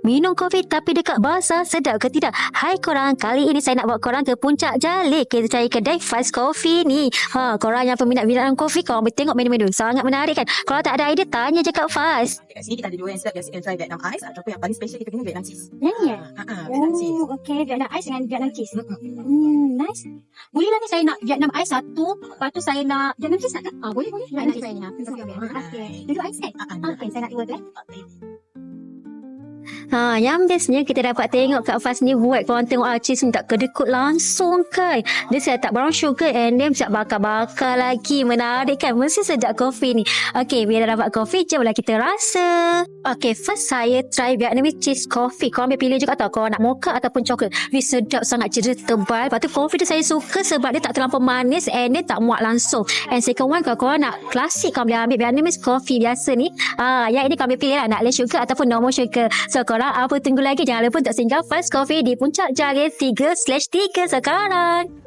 minum kopi tapi dekat bazar, sedap ke tidak? Hai korang, kali ini saya nak bawa korang ke Puncak Jalil. Kita cari kedai Fast Coffee ni. Korang yang peminat-peminat kopi, korang boleh tengok menu-menu. Sangat menarik kan? Kalau tak ada idea, tanya je kat Fast. Kat sini kita ada dua yang sedap. Biasa try Vietnam Ice ataupun yang paling special kita guna Vietnam Cheese. Ya. Vietnam Cheese. Okay, Vietnam Ice dengan Vietnam Cheese. Nice. Bolehlah ni saya nak Vietnam Ice satu, lepas tu saya nak Vietnam Cheese tak? Boleh. Vietnam Cheese ni. Okay. Duduk ice kan? Okay, saya nak dua tu Yang bestnya kita dapat tengok Kak Faz ni buat korang tengok cheese ni tak kedekut langsung kan. Dia saya tak brown sugar and then siap bakar-bakar lagi. Menarik kan? Mesti sedap kopi ni. Okay, bila dah dapat kopi, jomlah kita rasa. Okay, first saya try Vietnamese cheese coffee. Korang boleh pilih juga tau, korang nak mocha ataupun coklat. Sedap sangat, cerah tebal. Lepas tu kopi tu saya suka sebab dia tak terlampau manis and dia tak muak langsung. And second one, kalau korang nak klasik, korang boleh ambil Vietnamese coffee biasa ni. Yang ini korang boleh pilih lah, nak less sugar ataupun normal sugar. So korang apa tunggu lagi, jangan lupa untuk singgah Fast Coffee di Puncak Jalil 3/3 sekarang.